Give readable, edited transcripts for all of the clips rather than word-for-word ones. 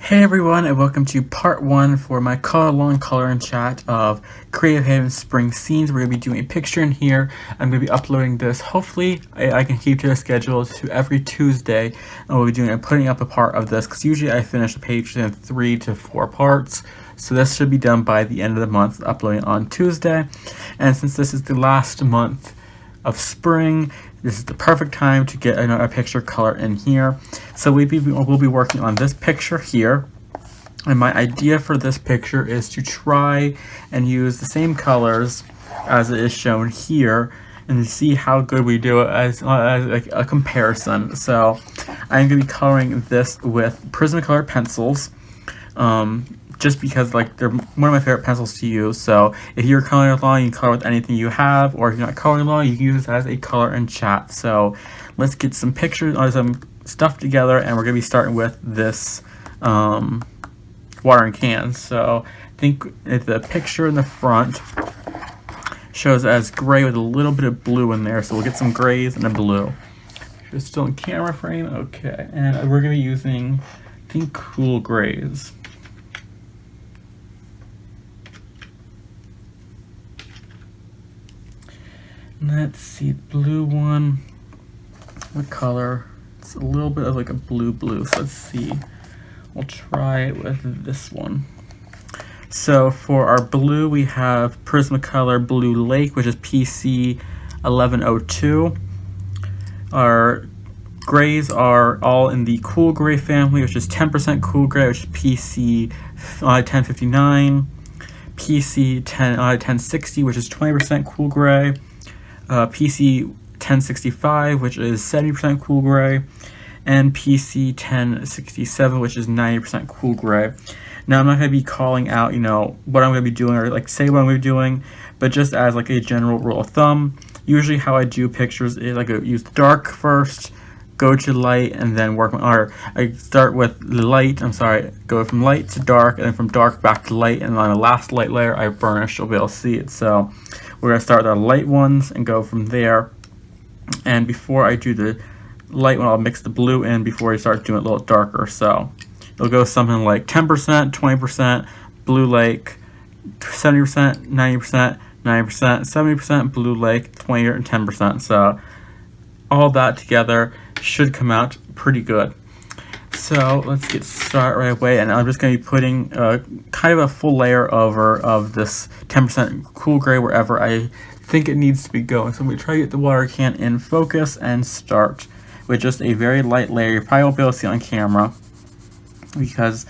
Hey everyone, and welcome to part 1 for my color-along color and chat of Creative Haven Spring Scenes. We're going to be doing a picture in here. I'm going to be uploading this. Hopefully, I can keep to a schedule to every Tuesday, and we'll be putting up a part of this, because usually I finish the page in 3 to 4 parts. So this should be done by the end of the month, uploading on Tuesday. And since this is the last month of spring, this is the perfect time to get a picture color in here. So we'll be working on this picture here. And my idea for this picture is to try and use the same colors as it is shown here and to see how good we do it as like a comparison. So I'm going to be coloring this with Prismacolor pencils. Just because like they're one of my favorite pencils to use. So if you're coloring along, you can color with anything you have, or if you're not coloring along, you can use it as a color and chat. So let's get some pictures or some stuff together, and we're gonna be starting with this watering can. So I think the picture in the front shows as gray with a little bit of blue in there. So we'll get some grays and a blue. Just still in camera frame, okay. And we're gonna be using, I think, cool grays. Let's see, blue one, what color? It's a little bit of like a blue, so let's see. We'll try it with this one. So for our blue, we have Prismacolor Blue Lake, which is PC 1102. Our grays are all in the cool gray family, which is 10% cool gray, which is PC 1059, PC 1060, which is 20% cool gray, PC 1065, which is 70% cool gray, and PC 1067, which is 90% cool gray. Now I'm not going to be calling out, what I'm going to be doing or like say what I'm going to be doing, but just as like a general rule of thumb, usually how I do pictures is I use dark first, go to light, and then work on, or I start with light, go from light to dark, and then from dark back to light, and on the last light layer I burnish, you'll be able to see it. So we're going to start with our light ones and go from there. And before I do the light one, I'll mix the blue in before I start doing it a little darker. So it'll go something like 10%, 20%, blue lake, 70%, 90%, 90%, 70% blue lake, 20 and 10%. So all that together should come out pretty good. So let's get started right away, and I'm just going to be putting kind of a full layer over of this 10% cool gray wherever I think it needs to be going. So I'm going to try to get the water can in focus and start with just a very light layer. You probably won't be able to see it on camera because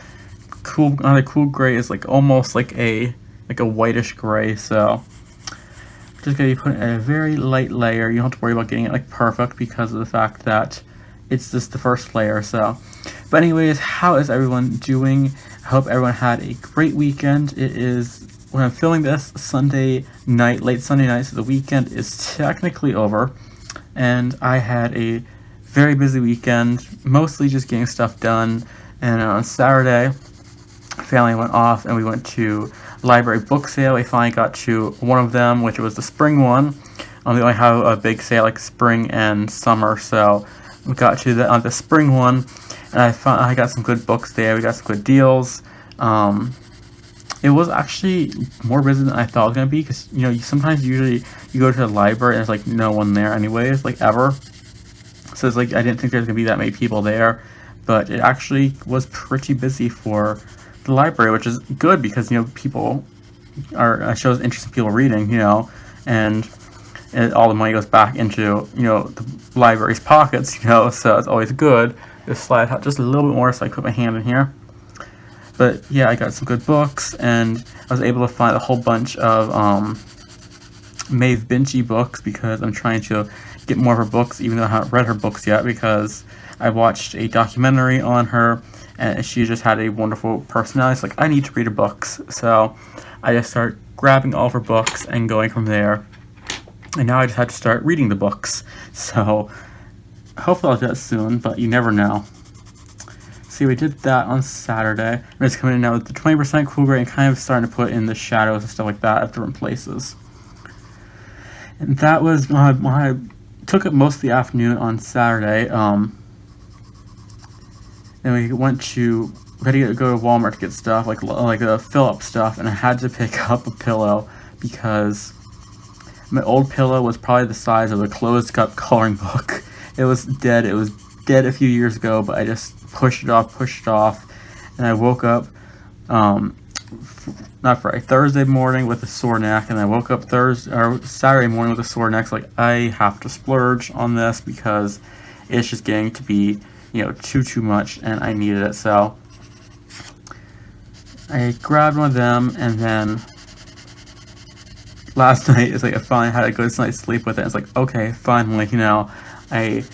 cool gray is like almost like a whitish gray. So I'm just going to be putting a very light layer. You don't have to worry about getting it like perfect because of the fact that it's just the first layer. So but anyways, how is everyone doing? I hope everyone had a great weekend. It is, when I'm filming this, Sunday night, late Sunday night, so the weekend is technically over, and I had a very busy weekend, mostly just getting stuff done. And on Saturday, family went off and we went to library book sale. We finally got to one of them, which was the spring one. They only have a big sale like spring and summer, so we got to the spring one, and I got some good books there. We got some good deals. It was actually more busy than I thought it was gonna be, because sometimes usually you go to the library and there's like no one there anyways, like ever. So it's like I didn't think there's gonna be that many people there, but it actually was pretty busy for the library, which is good because people are shows interest in people reading, and all the money goes back into the library's pockets, so it's always good. Just slide out just a little bit more so I put my hand in here. But yeah, I got some good books, and I was able to find a whole bunch of Maeve Binchy books because I'm trying to get more of her books, even though I haven't read her books yet, because I watched a documentary on her and she just had a wonderful personality. It's like, I need to read her books. So I just started grabbing all of her books and going from there. And now I just had to start reading the books. So hopefully I'll do that soon, but you never know. See, we did that on Saturday. I'm just coming in now with the 20% cool gray and kind of starting to put in the shadows and stuff like that at different places. And that was I took up most of the afternoon on Saturday. Then we went to we had to go to Walmart to get stuff, like the fill-up stuff, and I had to pick up a pillow because my old pillow was probably the size of a closed-cup coloring book. It was dead. It was dead a few years ago, but I just pushed it off, and I woke up, Thursday morning with a sore neck, and I woke up Saturday morning with a sore neck. So like, I have to splurge on this because it's just getting to be, too much, and I needed it. So I grabbed one of them, and then last night, it's like I finally had a good night's sleep with it. It's like, okay, finally, I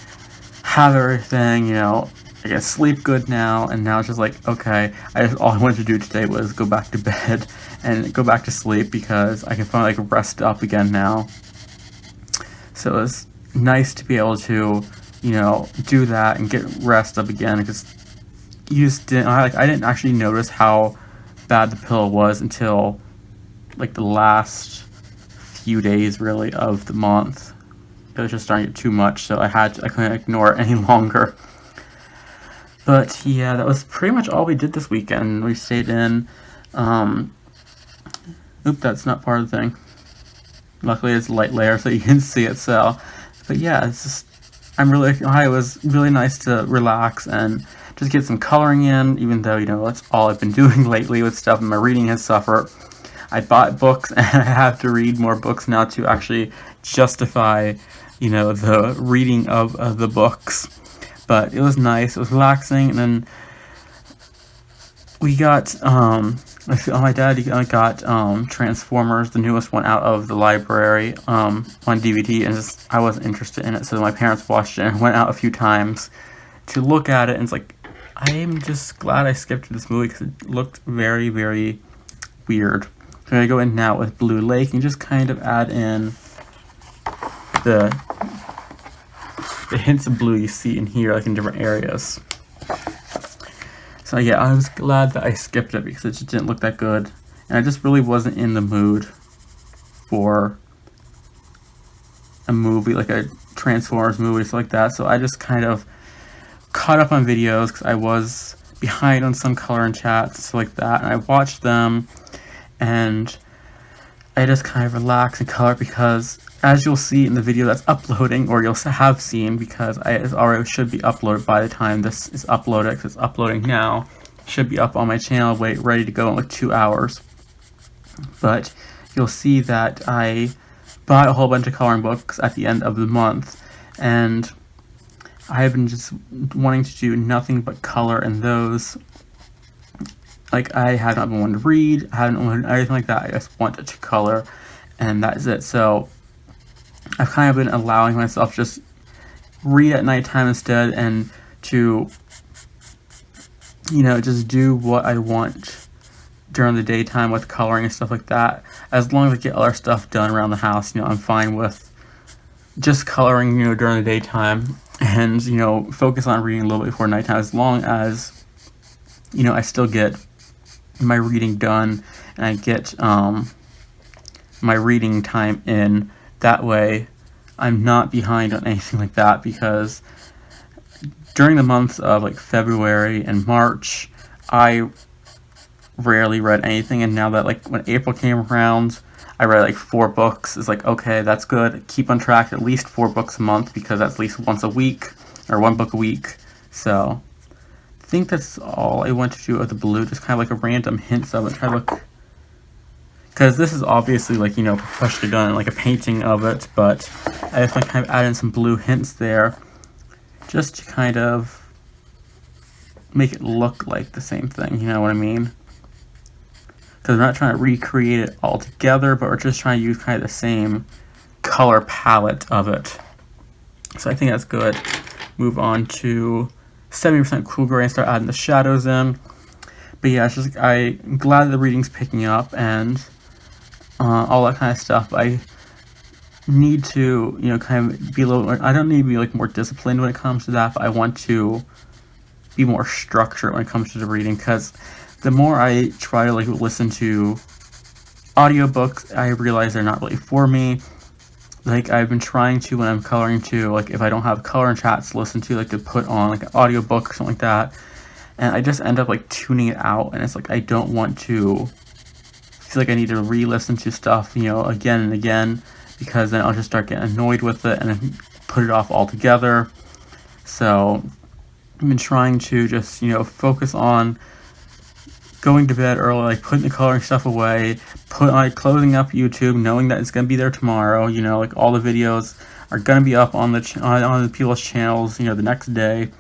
have everything, I can sleep good now, and now it's just like, okay, all I wanted to do today was go back to bed and go back to sleep because I can finally rest up again now. So it was nice to be able to, do that and get rest up again, because I didn't actually notice how bad the pillow was until like the last few days really of the month. It was just starting to get too much, so I couldn't ignore it any longer. But yeah, that was pretty much all we did this weekend. We stayed in, that's not part of the thing. Luckily it's light layer so you can see it, but yeah, it was really nice to relax and just get some coloring in, even though, that's all I've been doing lately with stuff, and my reading has suffered. I bought books, and I have to read more books now to actually justify, the reading of the books. But it was nice, it was relaxing, and then we got, my dad got Transformers, the newest one, out of the library on DVD, and I wasn't interested in it, so my parents watched it and went out a few times to look at it, and it's like, I'm just glad I skipped this movie because it looked very, very weird. So I'm going to go in now with Blue Lake and just kind of add in the hints of blue you see in here, like in different areas. So yeah, I was glad that I skipped it because it just didn't look that good. And I just really wasn't in the mood for a movie, like a Transformers movie, stuff like that. So I just kind of caught up on videos because I was behind on some color and chats, stuff like that. And I watched them, and I just kind of relax and color because, as you'll see in the video that's uploading, or you'll have seen, because it already should be uploaded by the time this is uploaded, because it's uploading now, it should be up on my channel, ready to go in like 2 hours. But you'll see that I bought a whole bunch of coloring books at the end of the month, and I have been just wanting to do nothing but color in those. Like, I have not been one to read, I haven't wanted anything like that, I just wanted to color, and that is it. So I've kind of been allowing myself just read at nighttime instead, and to, just do what I want during the daytime with coloring and stuff like that. As long as I get other stuff done around the house, I'm fine with just coloring, during the daytime, and, focus on reading a little bit before nighttime, as long as, I still get my reading done, and I get my reading time in. That way I'm not behind on anything like that, because during the months of like February and March, I rarely read anything, and now that when April came around, I read like 4 books. It's like, okay, that's good. Keep on track at least 4 books a month, because that's at least once a week, or 1 book a week. So I think that's all I want to do with the blue, just kind of like a random hints of it. Try to look, because this is obviously professionally done, like a painting of it, but I just want to kind of add in some blue hints there, just to kind of make it look like the same thing, you know what I mean? Because we're not trying to recreate it all together, but we're just trying to use kind of the same color palette of it. So I think that's good. Move on to 70% cool gray and start adding the shadows in. But yeah, it's just I'm glad the reading's picking up and all that kind of stuff. I need to, kind of be a little more, I don't need to be more disciplined when it comes to that, but I want to be more structured when it comes to the reading, because the more I try to listen to audiobooks, I realize they're not really for me. I've been trying to, when I'm coloring, to if I don't have color and chats to listen to, to put on an audiobook or something like that, and I just end up like tuning it out, and it's like I don't want to feel like I need to re-listen to stuff, you know, again and again, because then I'll just start getting annoyed with it and then put it off altogether. So I've been trying to just, you know, focus on going to bed early, like putting the coloring stuff away, closing up YouTube, knowing that it's gonna be there tomorrow. You know, like all the videos are gonna be up on the people's channels, you know, the next day,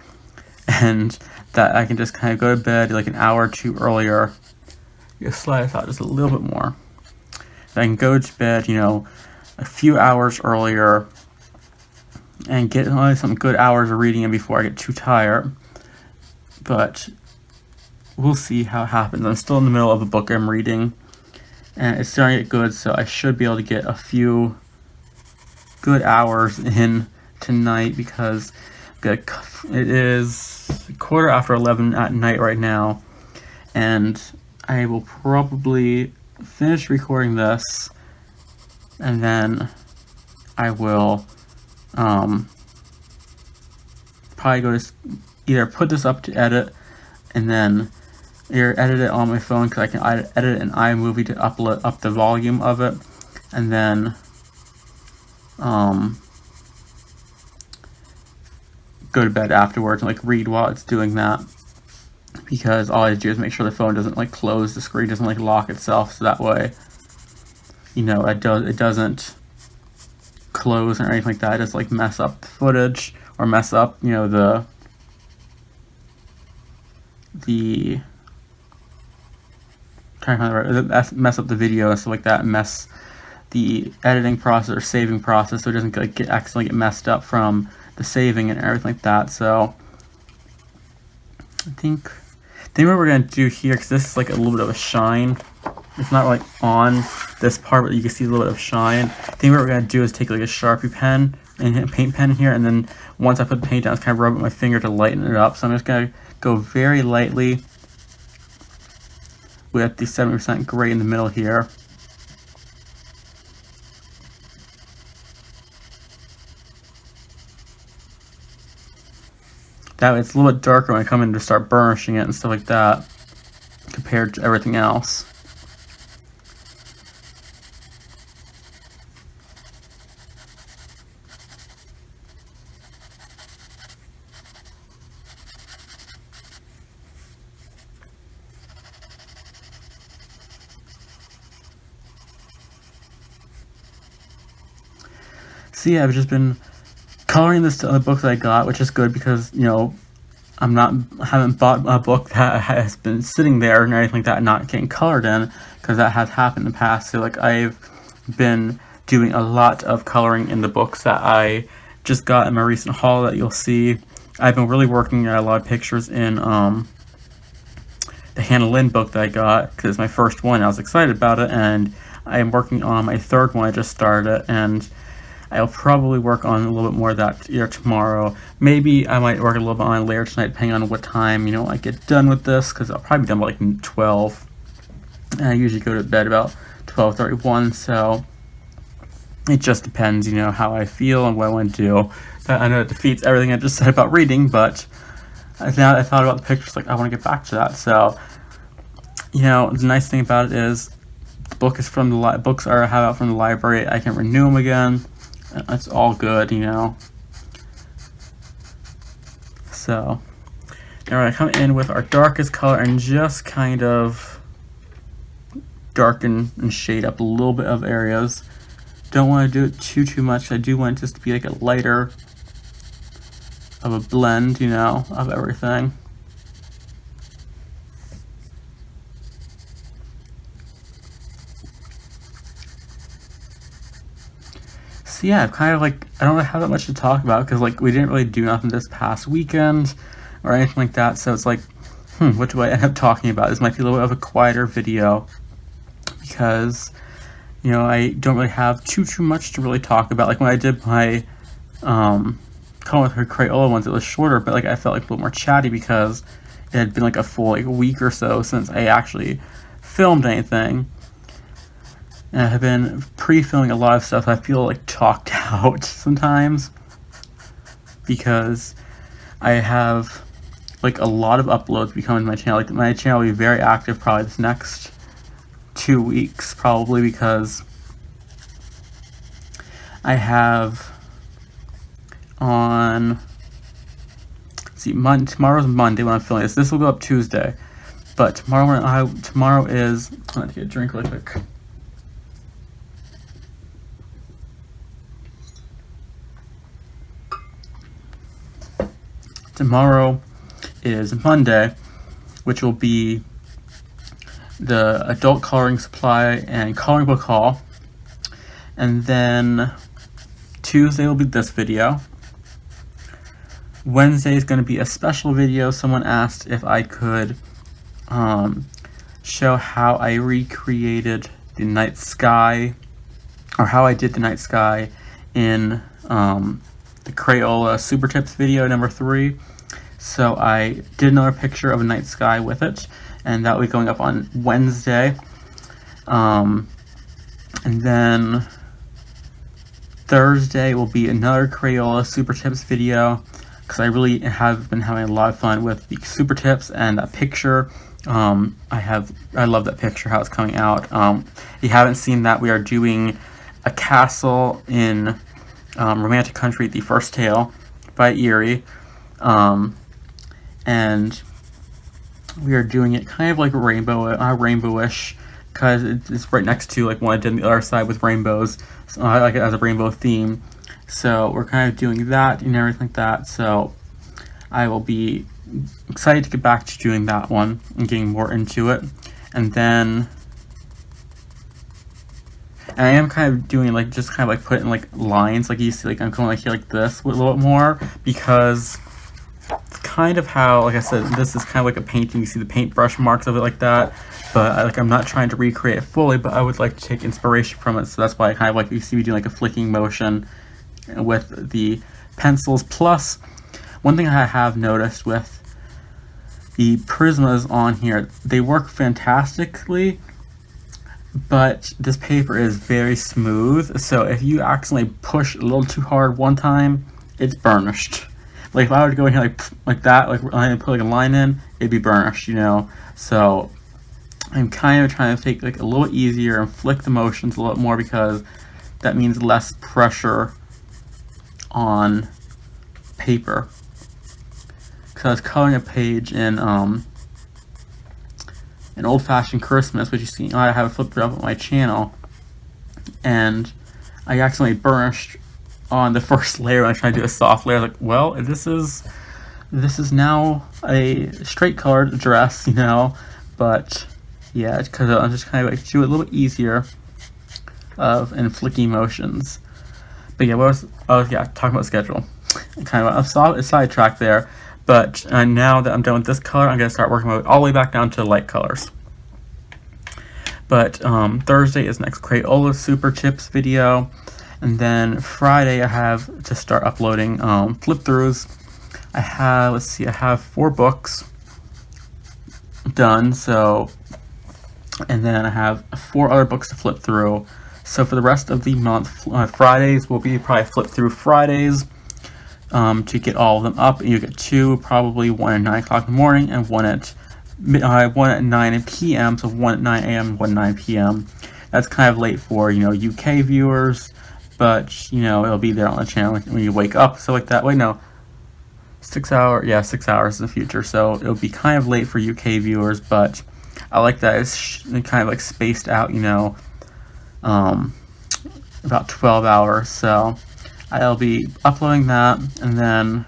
and that I can just kind of go to bed like an hour or two earlier. Just slide this out just a little bit more. I can go to bed, you know, a few hours earlier and get some good hours of reading in before I get too tired. But we'll see how it happens. I'm still in the middle of a book I'm reading, and it's starting to get good, so I should be able to get a few good hours in tonight, because it is 11:15 at night right now, and I will probably finish recording this, and then I will probably go to either put this up to edit, and then either edit it on my phone, because I can edit it in iMovie to upload up the volume of it, and then go to bed afterwards and like read while it's doing that, because all I do is make sure the phone doesn't like close, the screen doesn't like lock itself, so that way, you know, it doesn't close or anything like that. It doesn't like mess up the footage or mess up, you know, the mess up the video and stuff like that, mess the editing process or saving process, so it doesn't like accidentally get messed up from the saving and everything like that. So I think what we're gonna do here, because this is like a little bit of a shine, it's not like on this part, but you can see a little bit of shine. I think what we're gonna do is take like a Sharpie pen and a paint pen here, and then once I put the paint down, just kind of rub it with my finger to lighten it up. So I'm just gonna go very lightly with the 70% gray in the middle here. That way it's a little bit darker when I come in to start burnishing it and stuff like that, compared to everything else. So yeah, I've just been coloring this to other books I got, which is good, because, you know, haven't bought a book that has been sitting there and anything like that, not getting colored in, because that has happened in the past. So like I've been doing a lot of coloring in the books that I just got in my recent haul that you'll see. I've been really working at a lot of pictures in the Hannah Lynn book that I got, because it's my first one. I was excited about it, and I am working on my third one. I just started it, and I'll probably work on a little bit more of that either tomorrow. Maybe I might work a little bit on it later tonight, depending on what time, you know, I get done with this, because I'll probably be done by like 12. And I usually go to bed about 12:31, so it just depends, you know, how I feel and what I want to do. I know it defeats everything I just said about reading, but now I thought about the pictures, like I want to get back to that. So, you know, the nice thing about it is the book is from the books I have out from the library. I can renew them again. It's all good, you know. So, now we're going to come in with our darkest color and just kind of darken and shade up a little bit of areas. Don't want to do it too much. I do want it just to be like a lighter of a blend, you know, of everything. So yeah, I've kind of like, I don't really have that much to talk about, because like we didn't really do nothing this past weekend or anything like that, so it's like, what do I end up talking about? This might be a little bit of a quieter video, because, you know, I don't really have too much to really talk about. Like when I did my Call with Her Crayola ones, it was shorter, but like I felt like a little more chatty, because it had been like a full like week or so since I actually filmed anything. And I have been pre-filming a lot of stuff. I feel like talked out sometimes, because I have like a lot of uploads be coming to my channel. Like my channel will be very active probably this next 2 weeks, probably, because I have on, let's see, tomorrow's Monday when I'm filming this. This will go up Tuesday, but tomorrow is, I'm gonna get a drink really quick. Tomorrow is Monday, which will be the adult coloring supply and coloring book haul. And then Tuesday will be this video. Wednesday is going to be a special video. Someone asked if I could show how I recreated the night sky, or how I did the night sky in the Crayola Super Tips video number 3. So I did another picture of a night sky with it, and that will be going up on Wednesday. And then Thursday will be another Crayola Super Tips video, because I really have been having a lot of fun with the Super Tips and that picture. I love that picture, how it's coming out. If you haven't seen that, we are doing a castle in Romantic Country, The First Tale by Erie. And we are doing it kind of like rainbowish, because it's right next to like one I did on the other side with rainbows. So I like it as a rainbow theme. So we're kind of doing that and everything like that. So I will be excited to get back to doing that one and getting more into it. And then I am kind of doing like just kind of like putting like lines, like you see, like I'm going like here like this a little bit more, because it's kind of how, like I said, this is kind of like a painting. You see the paintbrush marks of it like that, but I'm not trying to recreate it fully, but I would like to take inspiration from it. So that's why I kind of like, you see me doing like a flicking motion with the pencils. Plus, one thing I have noticed with the Prismas on here, they work fantastically, but this paper is very smooth. So if you accidentally push a little too hard one time, it's burnished. Like if I were to go in here like that, like I put like a line in, it'd be burnished, you know. So I'm kind of trying to take like a little easier and flick the motions a little more, because that means less pressure on paper. Because I was coloring a page in an old-fashioned Christmas, which you see, I have it flipped up on my channel, and I accidentally burnished on the first layer when I tried to do a soft layer. I was like, well, this is now a straight colored dress, you know. But yeah, because I'm just kind of like do it a little bit easier and flicky motions. But yeah, talking about schedule. Kind of a sidetrack there. But now that I'm done with this color, I'm gonna start working my way all the way back down to light colors. But Thursday is next Crayola Super Tips video. And then Friday I have to start uploading flip-throughs. I have 4 books done, so, and then I have 4 other books to flip through. So for the rest of the month, Fridays will be probably flip through Fridays to get all of them up. You get 2, probably one at 9 o'clock in the morning and one at 9 p.m. So 1 at 9 a.m. and 1 at 9 p.m. That's kind of late for, you know, UK viewers. But, you know, it'll be there on the channel when you wake up, so like that. Wait, no. 6 hours, yeah, 6 hours in the future, so it'll be kind of late for UK viewers, but I like that it's kind of like spaced out, you know, about 12 hours, so I'll be uploading that, and then,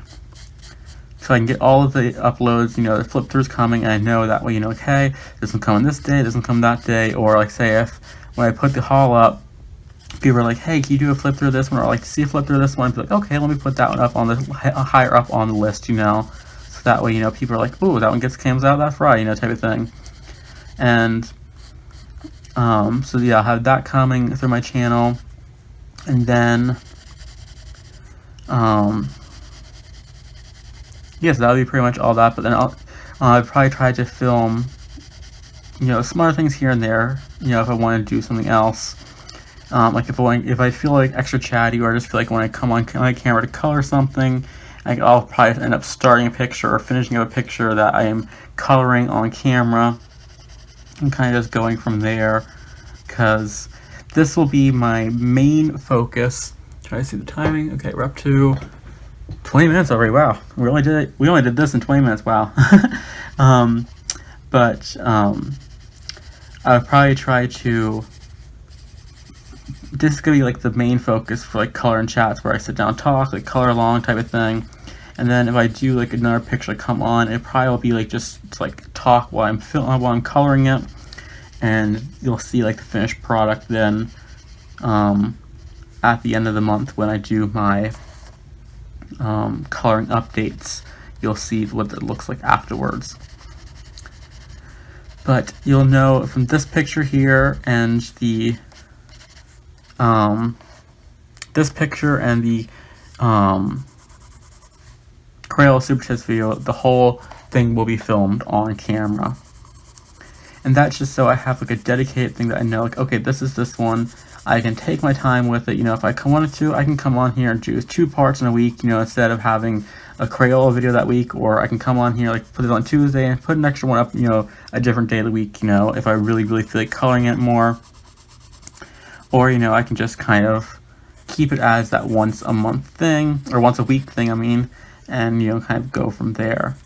so I can get all of the uploads, you know, the flip-throughs coming, and I know that way, you know, okay, this will come on this day, this will come that day, or like say if, when I put the haul up, people are like, hey, can you do a flip through this one, or like see a flip through this one, and be like, okay, let me put that one up on the higher up on the list, you know, so that way, you know, people are like, ooh, that one comes out that Friday, you know, type of thing. And so yeah, I'll have that coming through my channel, and then yes, that'll be pretty much all that. But then I'll probably try to film, you know, some other things here and there, you know, if I want to do something else. Like if I feel like extra chatty, or I just feel like when I come on my camera to color something, I'll probably end up starting a picture or finishing up a picture that I am coloring on camera and kind of just going from there, because this will be my main focus. Try to see the timing. Okay, we're up to 20 minutes already. Wow, we only did this in 20 minutes. Wow. But I would probably try to. This is gonna be like the main focus for like color and chats, where I sit down and talk, like color along type of thing. And then if I do like another picture come on, it probably will be like just like talk while I'm coloring it, and you'll see like the finished product then at the end of the month when I do my coloring updates. You'll see what it looks like afterwards. But you'll know from this picture here and the this picture and the Crayola Super Tips video, the whole thing will be filmed on camera. And that's just so I have like a dedicated thing that I know, like, okay, this is this one. I can take my time with it. You know, if I wanted to, I can come on here and choose 2 parts in a week, you know, instead of having a Crayola video that week. Or I can come on here, like, put it on Tuesday and put an extra one up, you know, a different day of the week, you know, if I really, really feel like coloring it more. Or, you know, I can just kind of keep it as that once a month thing, or once a week thing, I mean, and, you know, kind of go from there.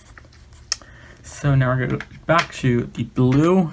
So now we're going to go back to the blue.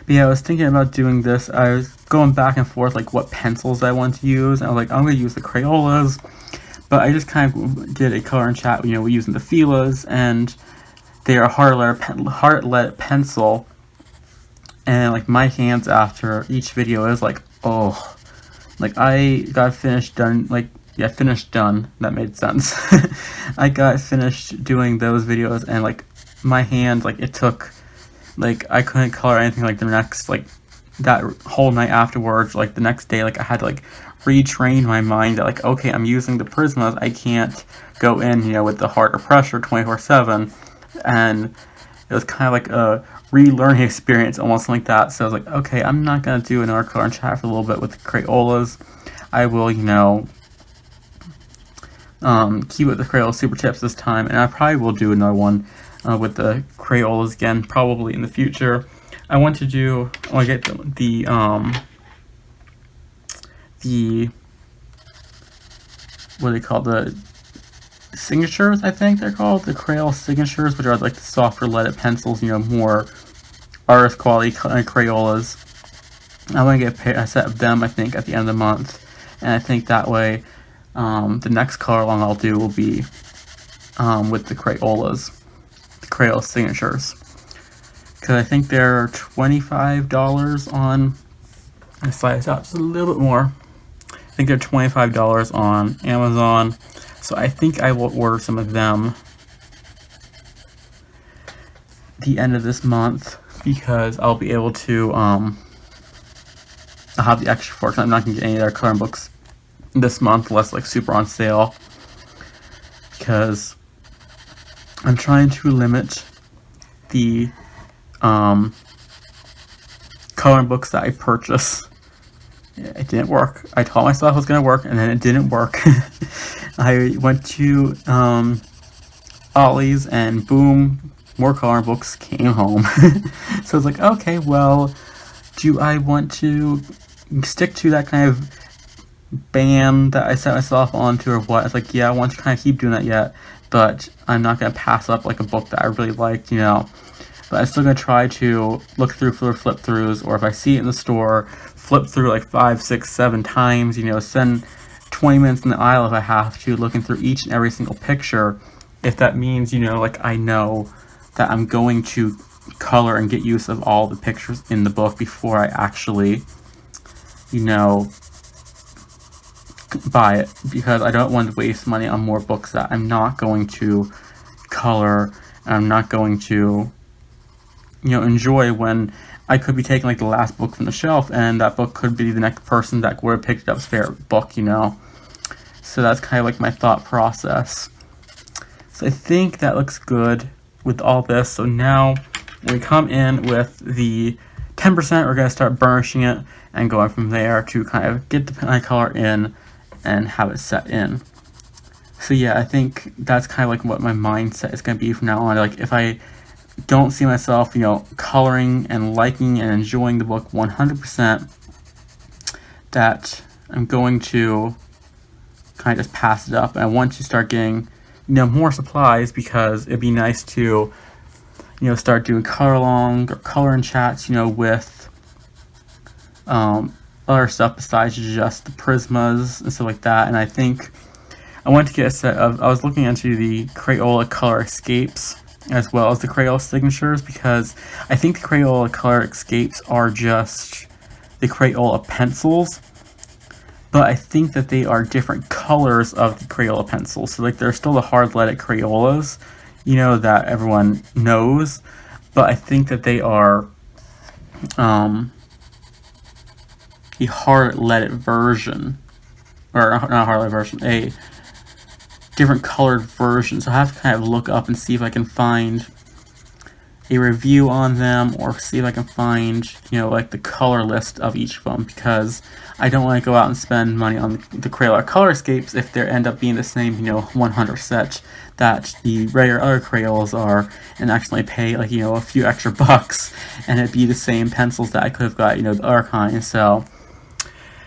But yeah, I was thinking about doing this. I was going back and forth, like what pencils I want to use. And I was like, I'm going to use the Crayolas. But I just kind of did a color and chat, you know, using the Filas. And they are hard lead pencil. And like my hands after each video is like, oh. Like I got finished done, like, yeah, finished done. That made sense. I got finished doing those videos and like my hand, like it took... Like, I couldn't color anything, like, the next, like, that whole night afterwards, like, the next day, like, I had to, like, retrain my mind that, like, okay, I'm using the Prismas, I can't go in, you know, with the harder pressure 24/7, and it was kind of like a relearning experience, almost like that, so I was like, okay, I'm not gonna do another color and chat for a little bit with the Crayolas. I will, you know, keep with the Crayola Super Tips this time, and I probably will do another one with the Crayolas again, probably in the future. I want to get the what do they call, the signatures, I think they're called, the Crayola signatures, which are like the softer leaded pencils, you know, more artist quality Crayolas. I want to get a set of them, I think, at the end of the month, and I think that way the next color along I'll do will be with the Crayolas. Crayola signatures, because I think they're $25 on, I slice out just a little bit more, I think they're $25 on Amazon, so I think I will order some of them the end of this month, because I'll be able to I'll have the extra for it. I'm not going to get any of their coloring books this month unless like super on sale, because I'm trying to limit the coloring books that I purchase. It didn't work. I told myself it was going to work, and then it didn't work. I went to Ollie's, and boom, more coloring books came home. So I was like, okay, well, do I want to stick to that kind of ban that I set myself onto, or what? It's like, yeah, I want to kind of keep doing that yet, but I'm not going to pass up like a book that I really liked, you know. But I'm still going to try to look through for flip throughs, or if I see it in the store, flip through like 5, 6, 7 times, you know, spend 20 minutes in the aisle if I have to, looking through each and every single picture, if that means, you know, like I know that I'm going to color and get use of all the pictures in the book before I actually, you know, buy it, because I don't want to waste money on more books that I'm not going to color and I'm not going to, you know, enjoy when I could be taking like the last book from the shelf, and that book could be the next person that would have picked it up's favorite book, you know. So that's kind of like my thought process. So I think that looks good with all this. So now when we come in with the 10%, we're going to start burnishing it and going from there to kind of get the eye color in and have it set in. So yeah, I think that's kind of like what my mindset is going to be from now on. Like if I don't see myself, you know, coloring and liking and enjoying the book 100%, that I'm going to kind of just pass it up. And I want to start getting, you know, more supplies, because it'd be nice to, you know, start doing color along or color in chats, you know, with other stuff besides just the Prismas and stuff like that. And I think I want to get a set of, I was looking into the Crayola Color Escapes as well as the Crayola Signatures, because I think the Crayola Color Escapes are just the Crayola pencils, but I think that they are different colors of the Crayola pencils. So like they're still the hard-leaded Crayolas, you know, that everyone knows, but I think that they are a hard-leaded version, or not a hard-leaded version, a different colored version. So I have to kind of look up and see if I can find a review on them, or see if I can find, you know, like the color list of each of them, because I don't want to go out and spend money on the Crayola Color Escapes if they end up being the same, you know, 100 set that the regular other Crayolas are, and actually pay like, you know, a few extra bucks and it'd be the same pencils that I could have got, you know, the other kind. So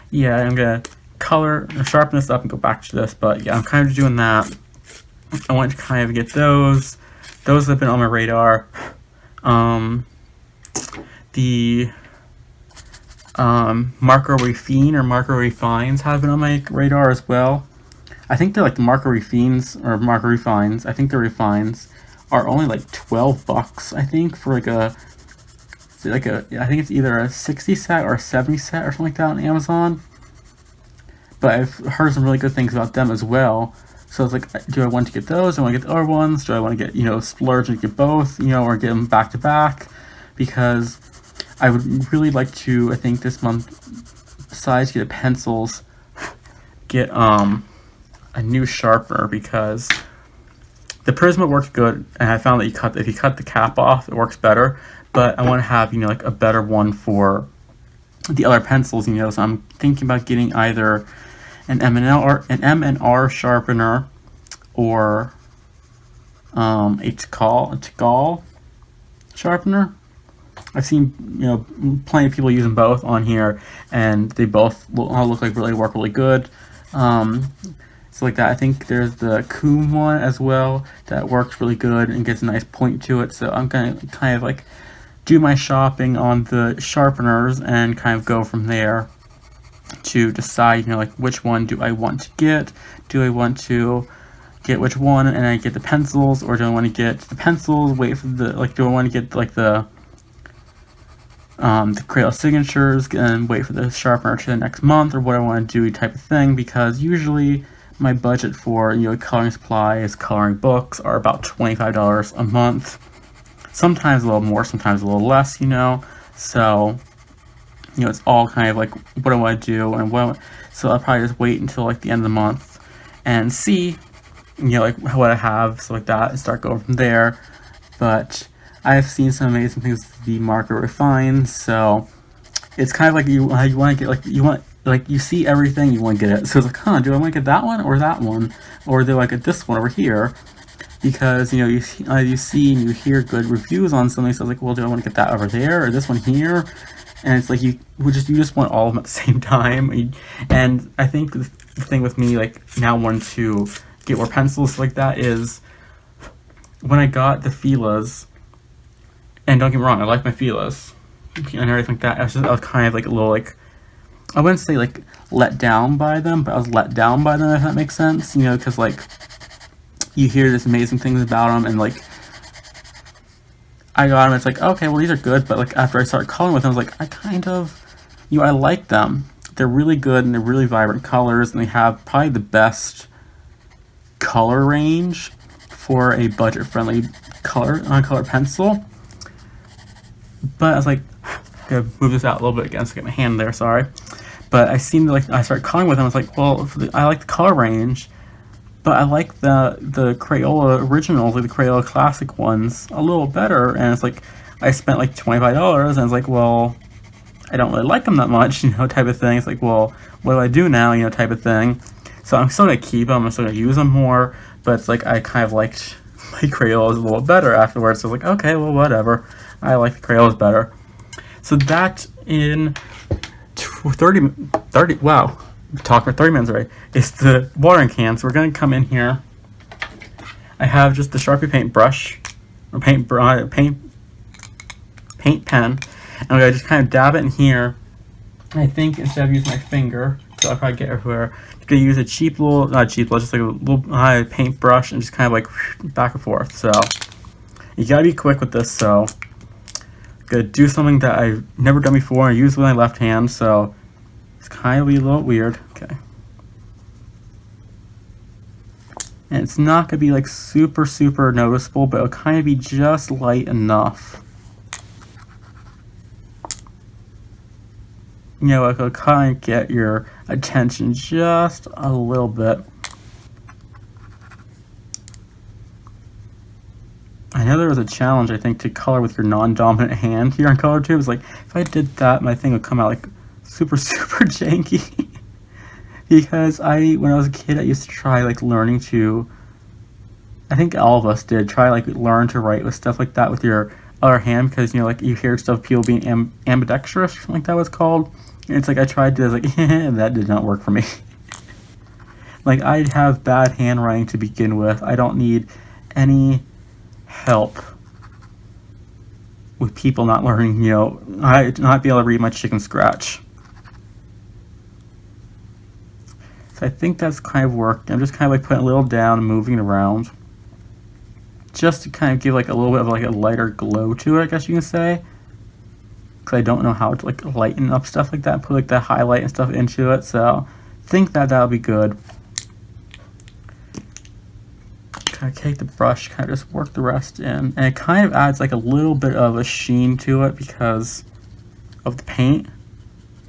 yeah, I'm gonna color or sharpen this up and go back to this, but yeah, I'm kind of doing that. I want to kind of get those have been on my radar. The Marco Refine or Marco Refines have been on my radar as well. I think they're like the Marco Refines or Marco Refines. I think the Refines are only like 12 bucks, I think, for like a, I think it's either a 60 set or a 70 set or something like that on Amazon. But I've heard some really good things about them as well. So it's like, do I want to get those? Do I want to get the other ones? Do I want to get, you know, splurge and get both, you know, or get them back to back? Because I would really like to, I think this month, besides get pencils, get a new sharpener, because the Prisma works good, and I found that if you cut the cap off, it works better. But I want to have, you know, like a better one for the other pencils, you know. So I'm thinking about getting either an M&R sharpener or a Tikal sharpener. I've seen, you know, plenty of people using both on here, and they both all look like work really good. So like that, I think there's the Coom one as well that works really good and gets a nice point to it. So I'm gonna kind of like do my shopping on the sharpeners and kind of go from there to decide, you know, like which one do I want to get? Do I want to get which one and I get the pencils, or do I want to get the pencils, wait for the, like, do I want to get like the Crayola Signatures and wait for the sharpener to the next month, or what I want to do type of thing? Because usually my budget for, you know, coloring supplies, coloring books are about $25 a month. Sometimes a little more, sometimes a little less, you know. So, you know, it's all kind of like what I want to do and what. So I'll probably just wait until like the end of the month and see, you know, like what I have, so like that, and start going from there. But I've seen some amazing things with the Marco Refines, so it's kind of like you want to get, like, you see everything, you want to get it. So it's like, huh, do I want to get that one or that one, or do I get this one over here? Because, you know, you see and you hear good reviews on something, so it's like, well, do I want to get that over there or this one here? And it's like you just want all of them at the same time. And I think the thing with me, like, now wanting to get more pencils like that is when I got the Filas, and don't get me wrong, I like my Filas and everything like that. I was kind of like a little, like, I wouldn't say like let down by them, but I was let down by them, if that makes sense. You know, because like you hear this amazing things about them, and like I got them. It's like, okay, well, these are good, but like after I started coloring with them, I was like, I kind of, you know, I like them. They're really good and they're really vibrant colors, and they have probably the best color range for a budget-friendly color pencil. But I was like, gonna move this out a little bit again so I get my hand there, sorry. But I seem to like, I started coloring with them, I was like, well, I like the color range, but I like the Crayola originals, like the Crayola classic ones, a little better. And it's like, I spent like $25, and it's like, well, I don't really like them that much, you know, type of thing. It's like, well, what do I do now, you know, type of thing. So I'm still gonna keep them, I'm still gonna use them more, but it's like, I kind of liked my Crayolas a little better afterwards. So I was like, okay, well, whatever. I like the Crayolas better. So that in 30, wow, we're talking for 30 minutes already, is the watering can. So we're going to come in here. I have just the Sharpie paint brush, or paint pen, and I'm going to just kind of dab it in here. I think instead of using my finger, so I'll probably get everywhere, I'm going to use a cheap little, not cheap, just like a little paint brush and just kind of like back and forth. So you got to be quick with this, so gonna do something that I've never done before. I use with my left hand, so it's kind of a little weird. Okay, and it's not gonna be like super noticeable, but it'll kind of be just light enough. You know, it'll kind of get your attention just a little bit. I know there was a challenge, I think, to color with your non-dominant hand here on ColorTube. It's like, if I did that, my thing would come out like super janky. Because when I was a kid, I used to try like learning to, I think all of us did, try like learn to write with stuff like that with your other hand, because, you know, like you hear stuff, people being ambidextrous or something like that was called. And it's like, I tried to, like, that did not work for me. Like, I have bad handwriting to begin with. I don't need any help with people not learning, you know, I not be able to read my chicken scratch. So I think that's kind of worked. I'm just kind of like putting a little down and moving it around, just to kind of give like a little bit of like a lighter glow to it, I guess you can say. Because I don't know how to like lighten up stuff like that and put like the highlight and stuff into it. So I think that that'll be good. Kind of take the brush, kind of just work the rest in, and it kind of adds like a little bit of a sheen to it because of the paint.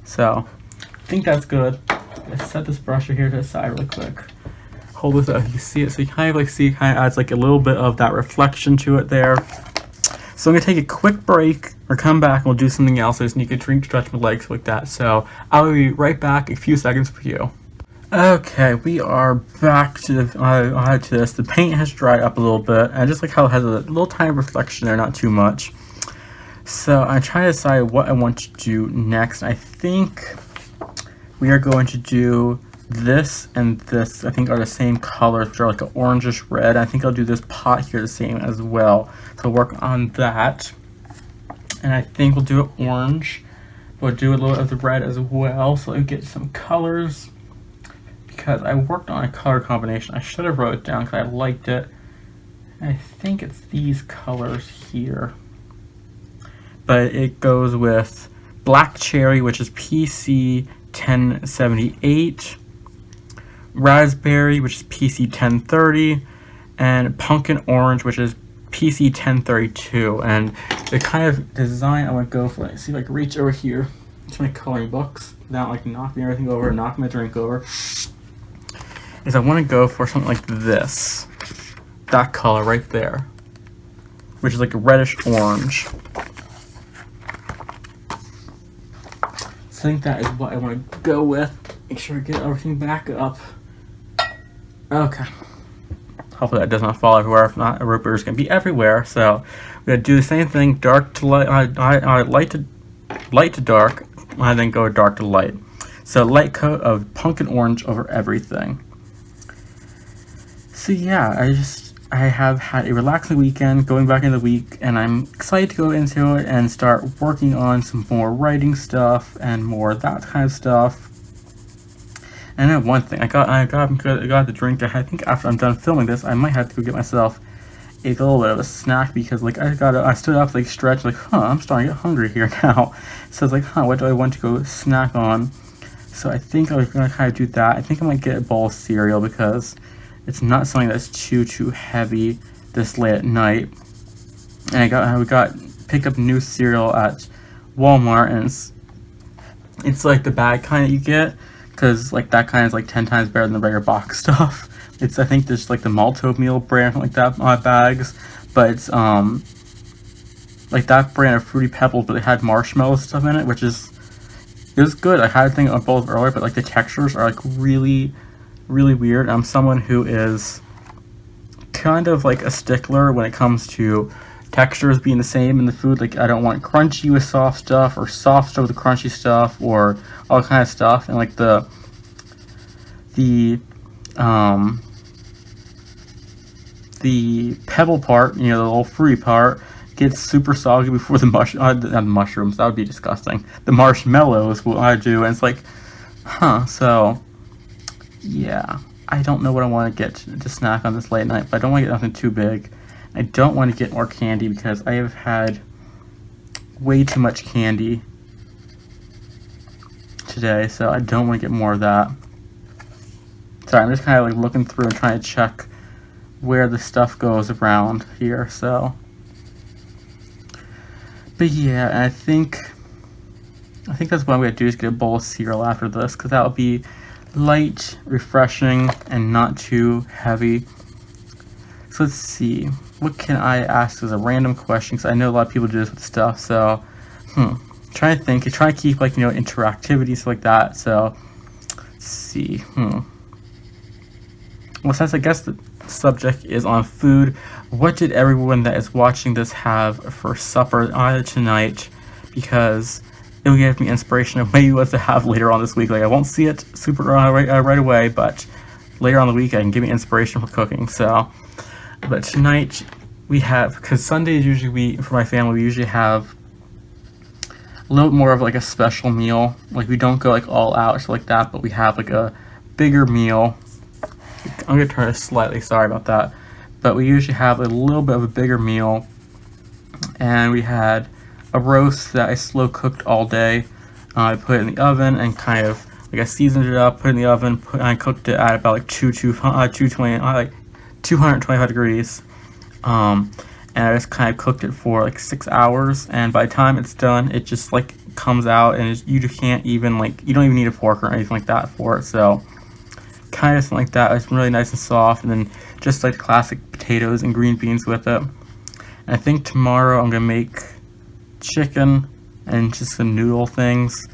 So I think that's good. I set this brush right here to the side really quick. Hold this up, you see it, so you kind of like see it kind of adds like a little bit of that reflection to it there. So I'm gonna take a quick break, or come back and we'll do something else. I just need to drink, stretch my legs like that. So I'll be right back, a few seconds for you. Okay, we are back to this. The paint has dried up a little bit, and just like how it has a little tiny reflection there, not too much. So I'm trying to decide what I want to do next. I think we are going to do this and this, I think, are the same colors, which are like an orangish red. I think I'll do this pot here the same as well. So work on that. And I think we'll do it orange. We'll do a little of the red as well, so we get some colors. Because I worked on a color combination. I should have wrote it down because I liked it. I think it's these colors here. But it goes with Black Cherry, which is PC 1078, Raspberry, which is PC 1030, and Pumpkin Orange, which is PC 1032. And the kind of design I want to go for, let's see if I can reach over here to my coloring books without like knocking everything over, knocking my drink over, is I want to go for something like this. That color right there, which is like a reddish orange. So I think that is what I want to go with. Make sure I get everything back up. Okay. Hopefully that does not fall everywhere. If not, a ripper is going to be everywhere. So we're going to do the same thing, dark to light, light to dark, and then go dark to light. So light coat of pumpkin orange over everything. So yeah, I have had a relaxing weekend, going back into the week, and I'm excited to go into it and start working on some more writing stuff and more of that kind of stuff. And then one thing, I got the drink. I think after I'm done filming this, I might have to go get myself a little bit of a snack, because like I stood up, like stretched, like I'm starting to get hungry here now. So it's like, what do I want to go snack on? So I think I'm gonna kind of do that. I think I might get a bowl of cereal, because it's not something that's too heavy this late at night. And we got pick up new cereal at Walmart, and it's like the bag kind that you get, because like that kind is like 10 times better than the regular box stuff. It's, I think there's like the Malto meal brand like that bags, but it's like that brand of Fruity Pebbles, but they had marshmallow stuff in it, which is, it was good. I had a thing on both earlier, but like the textures are like really, really weird. I'm someone who is kind of like a stickler when it comes to textures being the same in the food. Like, I don't want crunchy with soft stuff, or soft stuff with crunchy stuff, or all kind of stuff. And like the pebble part, you know, the little fruity part, gets super soggy before the mushrooms. That would be disgusting. The marshmallows, what I do, and it's like, huh. So yeah, I don't know what I want to get to snack on this late night, but I don't want to get nothing too big. I don't want to get more candy because I have had way too much candy today, so I don't want to get more of that. Sorry, I'm just kind of like looking through and trying to check where the stuff goes around here, so. But yeah, and I think that's what I'm going to do, is get a bowl of cereal after this, because that will be light, refreshing, and not too heavy. So let's see, what can I ask as a random question, because I know a lot of people do this with stuff, so trying to think, try to keep like, you know, interactivity, stuff like that. So let's see, well, since I guess the subject is on food, what did everyone that is watching this have for supper tonight? Because it will give me inspiration of maybe what to have later on this week. Like, I won't see it super right away, but later on the week I can give me inspiration for cooking. So, but tonight we have, because Sundays usually for my family, we usually have a little more of like a special meal. Like, we don't go like all out or stuff like that, but we have like a bigger meal. I'm gonna turn it slightly, sorry about that. But we usually have a little bit of a bigger meal, and we had a roast that I slow cooked all day. I put it in the oven and kind of like I seasoned it up, put it in the oven, I cooked it at about like 225 degrees. And I just kind of cooked it for like 6 hours, and by the time it's done, it just like comes out, and you just can't even like, you don't even need a fork or anything like that for it. So kind of something like that. It's really nice and soft, and then just like classic potatoes and green beans with it. And I think tomorrow I'm gonna make chicken and just some noodle things,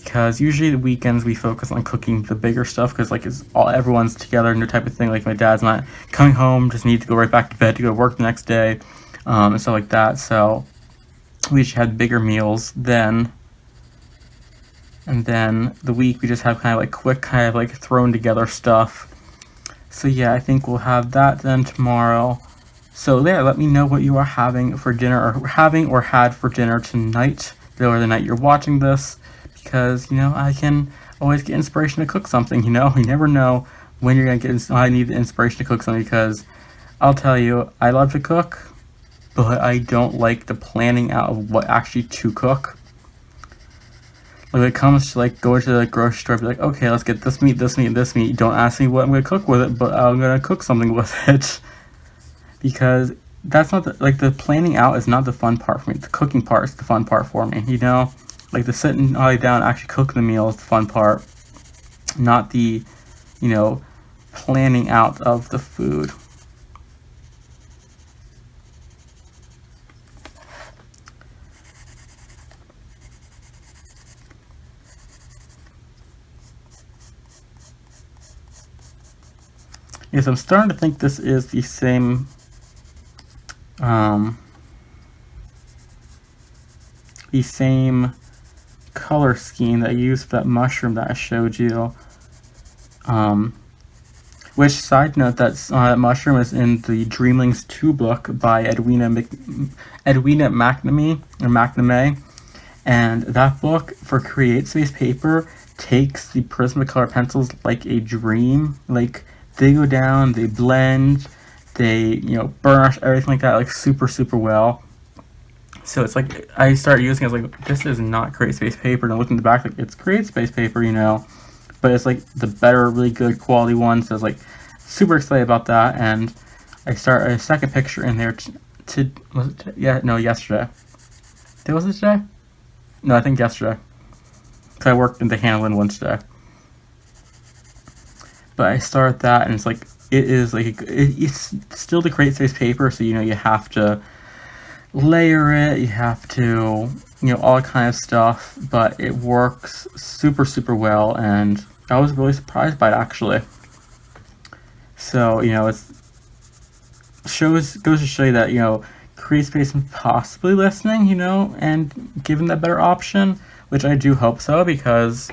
because usually the weekends we focus on cooking the bigger stuff, because like everyone's together and no type of thing. Like, my dad's not coming home, just need to go right back to bed to go to work the next day, and stuff like that. So we just had bigger meals then. And then the week we just have kind of like quick, kind of like thrown together stuff. So yeah, I think we'll have that then tomorrow. So there, let me know what you are having for dinner, or had for dinner tonight, or the night you're watching this, because, you know, I can always get inspiration to cook something, you know? You never know when you're going to get, I need the inspiration to cook something, because I'll tell you, I love to cook, but I don't like the planning out of what actually to cook. Like, when it comes to like going to the grocery store, be like, okay, let's get this meat, this meat, and this meat. Don't ask me what I'm going to cook with it, but I'm going to cook something with it. Because that's not the planning out is not the fun part for me. The cooking part is the fun part for me, you know? Like, the sitting all down and actually cooking the meal is the fun part, not the, you know, planning out of the food. Yes, I'm starting to think this is the same color scheme that I used for that mushroom that I showed you. Which, side note, that mushroom is in the Dreamlings 2 book by Edwina McNamee, and that book for Create Space Paper takes the Prismacolor pencils like a dream. Like, they go down, they blend, they, you know, burnish, everything like that, like super, super well. So it's like, I started using it, I was like, this is not Create Space Paper, and I looked in the back, like, it's Create Space Paper, you know, but it's like the better, really good quality one, so I was like, super excited about that. And I started a second picture in there yesterday. Was it today? No, I think yesterday. Because I worked in the Hamlin one today. But I started that, and it's like, it is like, it's still the CreateSpace paper, so, you know, you have to layer it, you have to, you know, all that kind of stuff, but it works super, super well, and I was really surprised by it, actually. So, you know, goes to show you that, you know, CreateSpace is possibly listening, you know, and giving that better option, which I do hope so, because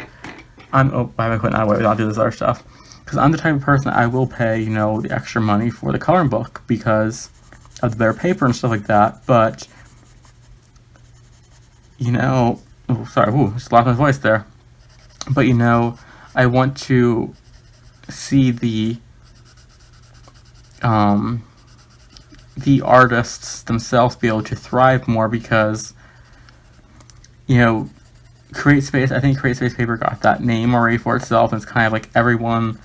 why am I putting that away without doing this other stuff? Because I'm the type of person that I will pay, you know, the extra money for the coloring book because of the better paper and stuff like that, but, you know, just lost my voice there. But, you know, I want to see the artists themselves be able to thrive more, because, you know, CreateSpace, I think CreateSpace paper got that name already for itself, and it's kind of like everyone,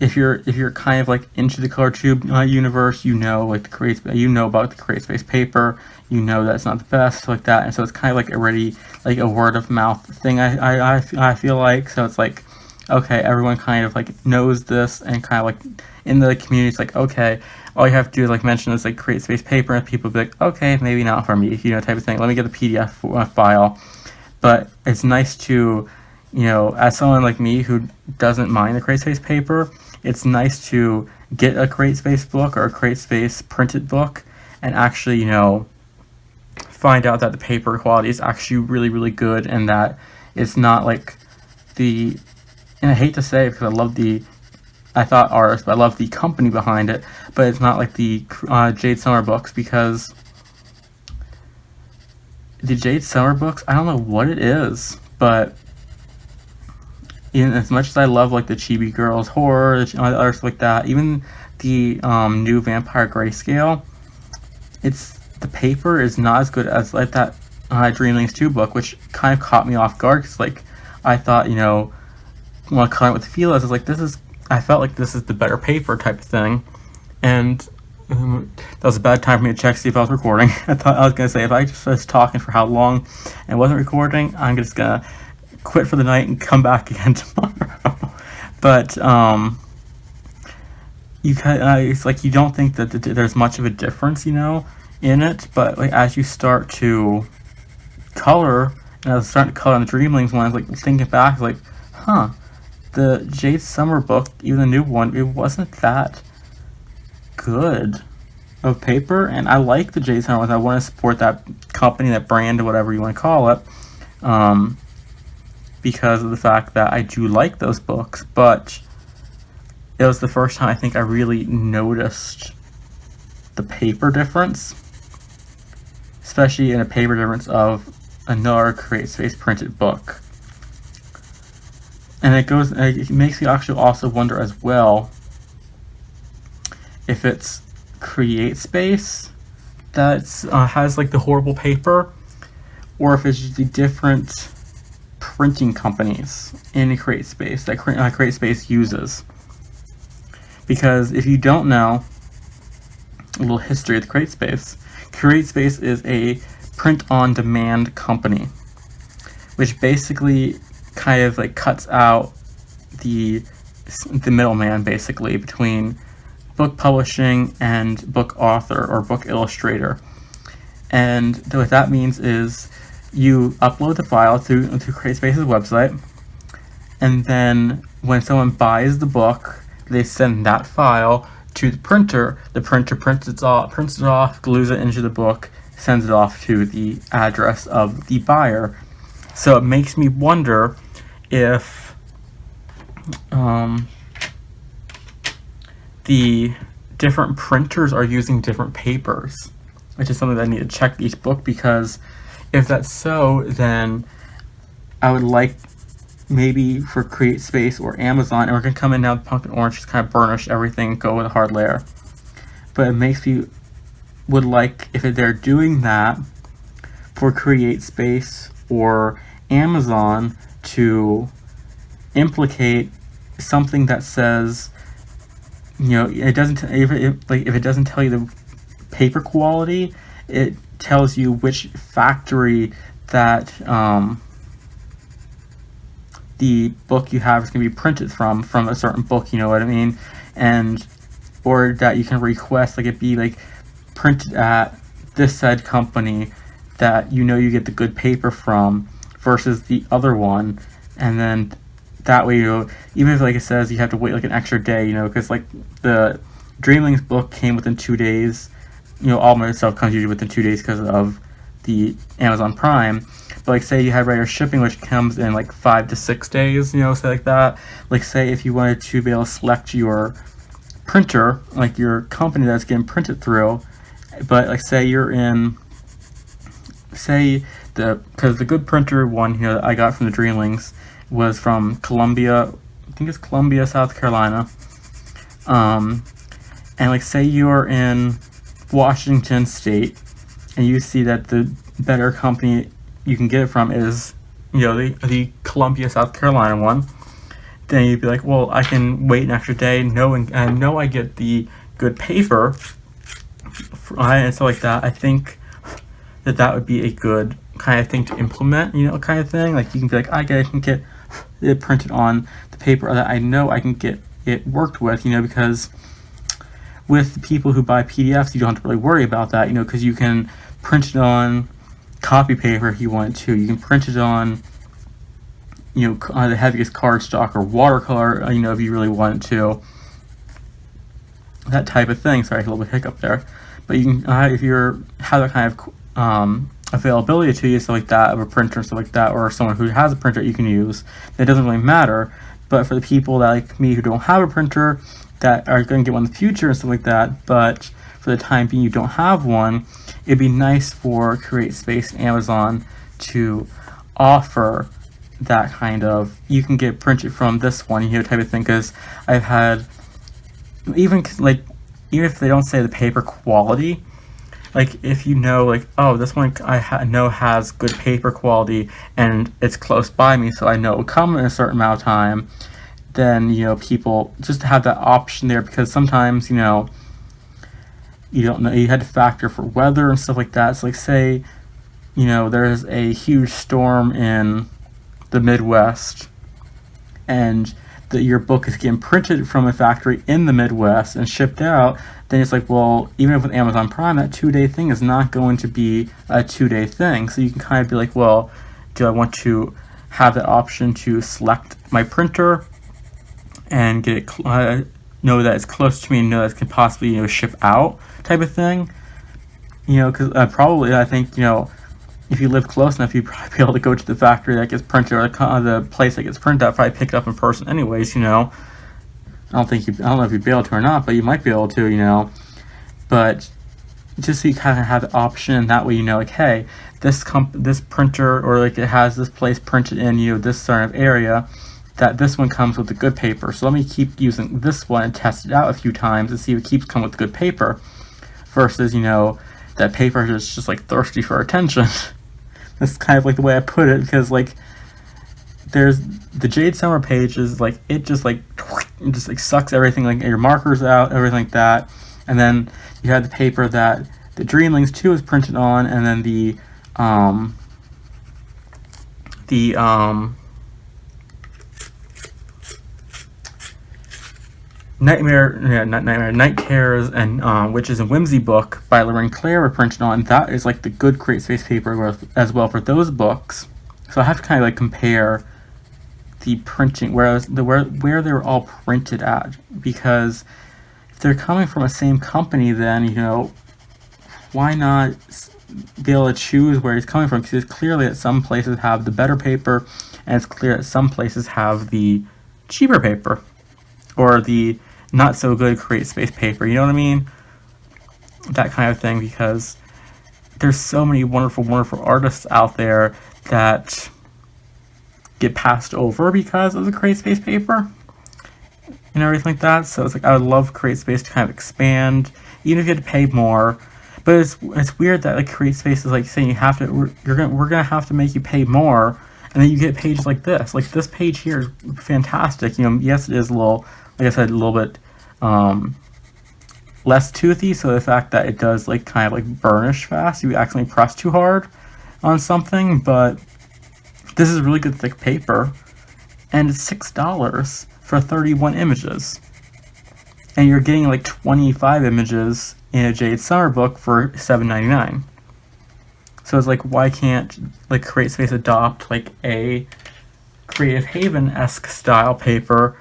if you're kind of like into the color tube universe, you know, like you know about the CreateSpace paper, you know that it's not the best, like that, and so it's kind of like already like a word of mouth thing. I feel like, so it's like, okay, everyone kind of like knows this, and kind of like in the community, it's like, okay, all you have to do is like mention this like CreateSpace paper, and people be like, okay, maybe not for me, you know, type of thing. Let me get the PDF file. But it's nice to, you know, as someone like me who doesn't mind the CreateSpace paper, it's nice to get a CreateSpace book or a CreateSpace printed book and actually, you know, find out that the paper quality is actually really, really good, and that it's not like and I hate to say it because I thought artist, but I love the company behind it, but it's not like the Jade Summer books, because the Jade Summer books, I don't know what it is, but as much as I love like the Chibi Girls horror, other stuff like that, even the new Vampire Grayscale, the paper is not as good as like that Dreamlings 2 book, which kind of caught me off guard, because like I thought, you know, when I caught it with Felas, I was like, I felt like this is the better paper type of thing, and that was a bad time for me to check to see if I was recording. I thought I was going to say, if I just was talking for how long and wasn't recording, I'm just going to quit for the night and come back again tomorrow. But it's like you don't think that there's much of a difference, you know, in it, but like as you start to color, and I was starting to color on the Dreamlings one, I was like thinking back, like, the Jade Summer book, even the new one, it wasn't that good of paper, and I like the Jade Summer ones. I want to support that company, that brand, or whatever you want to call it, because of the fact that I do like those books, but it was the first time I think I really noticed the paper difference, especially in a paper difference of another CreateSpace printed book. And it makes you actually also wonder as well if it's CreateSpace that has like the horrible paper, or if it's just the different printing companies in CreateSpace that CreateSpace uses. Because if you don't know, a little history of the CreateSpace. CreateSpace is a print-on-demand company, which basically kind of like cuts out the middleman, basically, between book publishing and book author or book illustrator. And what that means is you upload the file through CreateSpace's website, and then when someone buys the book, they send that file to the printer. The printer prints it off, glues it into the book, sends it off to the address of the buyer. So it makes me wonder if the different printers are using different papers, which is something that I need to check each book, because if that's so, then I would like maybe for CreateSpace or Amazon, and we're going to come in now with Pumpkin Orange, just kind of burnish everything, go with a hard layer. But it makes me would like, if they're doing that for CreateSpace or Amazon, to implicate something that says, you know, it doesn't if it doesn't tell you the paper quality, it tells you which factory that the book you have is going to be printed from a certain book, you know what I mean? And or that you can request like it be like printed at this said company that you know you get the good paper from versus the other one. And then that way, you know, even if like it says you have to wait like an extra day, you know, because like the Dreamlings book came within 2 days, you know, all my stuff comes usually within 2 days because of the Amazon Prime. But like say you have regular shipping, which comes in like 5 to 6 days, you know, say like that. Like say if you wanted to be able to select your printer, like your company that's getting printed through, but like say you're in, say because the good printer one, you know, that I got from the Dreamlings was from Columbia, I think it's Columbia, South Carolina. And like say you're in Washington State and you see that the better company you can get it from is, you know, the Columbia, South Carolina one, then you'd be like, well, I can wait an extra day knowing I know I get the good paper and stuff like that. I think that would be a good kind of thing to implement, you know, kind of thing. Like you can be like, I can get it printed on the paper that I know I can get it worked with, you know, because with people who buy PDFs, you don't have to really worry about that, you know, because you can print it on copy paper if you want to. You can print it on, you know, the heaviest cardstock or watercolor, you know, if you really wanted to. That type of thing. Sorry, a little bit hiccup there. But you can, if you're have that kind of availability to you, stuff like that, of a printer and stuff like that, or someone who has a printer you can use, it doesn't really matter. But for the people that like me who don't have a printer, that are going to get one in the future and stuff like that, but for the time being you don't have one, it'd be nice for CreateSpace and Amazon to offer that kind of, you can get printed from this one, you know, type of thing. Because I've had, even if they don't say the paper quality, like if you know, like, oh, this one I know has good paper quality and it's close by me, so I know it will come in a certain amount of time, then, you know, people just have that option there. Because sometimes, you know, you don't know, you had to factor for weather and stuff like that. So like say, you know, there's a huge storm in the Midwest and your book is getting printed from a factory in the Midwest and shipped out, then it's like, well, even if with Amazon Prime, that 2-day thing is not going to be a 2-day thing. So you can kind of be like, well, do I want to have that option to select my printer and get it, know that it's close to me and know that it can possibly, you know, ship out type of thing, you know, because probably I think, you know, if you live close enough, you'd probably be able to go to the factory that gets printed or the place that gets printed out, probably pick it up in person anyways, you know. I don't know if you'd be able to or not, but you might be able to, you know. But just so you kind of have the option, that way you know, like, hey, this printer, or like it has this place printed in, you know, this sort of area, that this one comes with the good paper. So let me keep using this one and test it out a few times and see if it keeps coming with good paper. Versus, you know, that paper is just like thirsty for attention. That's kind of like the way I put it, because like there's the Jade Summer page is like, it just like sucks everything, like your markers out, everything like that. And then you have the paper that the Dreamlings 2 is printed on, and then the Night Terrors and Witches and Whimsy book by Lorraine Claire were printed on. That is like the good CreateSpace paper as well for those books. So I have to kind of like compare the printing, whereas where they were all printed at, because if they're coming from the same company, then, you know, why not be able to choose where it's coming from? Because it's clearly that some places have the better paper, and it's clear that some places have the cheaper paper, or the not so good CreateSpace paper, you know what I mean? That kind of thing, because there's so many wonderful, wonderful artists out there that get passed over because of the CreateSpace paper and everything like that. So it's like, I would love CreateSpace to kind of expand, even if you had to pay more. But it's weird that like CreateSpace is like saying you have to, we're gonna have to make you pay more, and then you get pages like this. Like this page here is fantastic. You know, yes, it is a little, like I said, a little bit less toothy. So the fact that it does like kind of like burnish fast, you accidentally press too hard, on something, but this is really good thick paper, and it's $6 for 31 images. And you're getting like 25 images in a Jade Summer book for $7.99. So it's like, why can't like CreateSpace adopt like a Creative Haven-esque style paper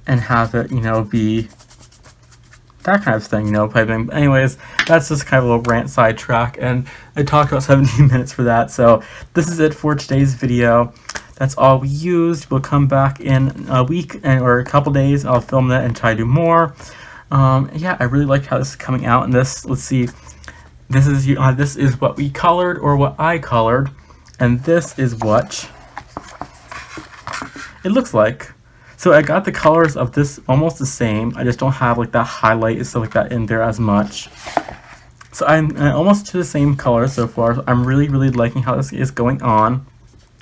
and have it, you know, be that kind of thing, you know, piping. Anyways, that's just kind of a little rant sidetrack, and I talked about 17 minutes for that. So this is it for today's video. That's all we used. We'll come back in a week or a couple days. I'll film that and try to do more. Yeah, I really like how this is coming out. And this, let's see, this is what we colored, or what I colored, and this is what it looks like. So I got the colors of this almost the same. I just don't have like that highlight and stuff like that in there as much. So I'm almost to the same color so far. So I'm really liking how this is going on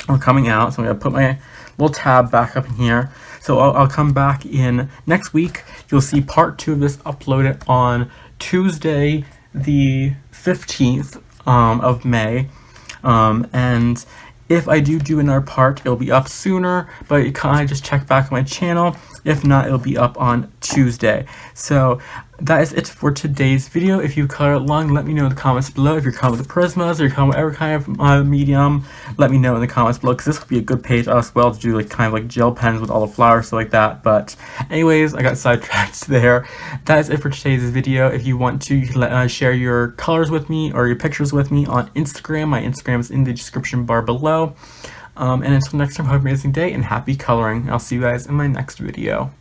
or coming out. So I'm gonna put my little tab back up in here. So I'll come back in next week. You'll see part 2 of this uploaded on Tuesday, the 15th of May. And if I do another part, it'll be up sooner, but you kind of just check back on my channel. If not, it'll be up on Tuesday. So that is it for today's video. If you color along, let me know in the comments below. If you're coloring with the Prismas or you're coloring whatever kind of medium, let me know in the comments below, because this would be a good page as well to do like kind of like gel pens with all the flowers, stuff like that. But anyways, I got sidetracked there. That is it for today's video. If you want to, you can share your colors with me or your pictures with me on Instagram. My Instagram is in the description bar below. And until next time, have an amazing day and happy coloring. I'll see you guys in my next video.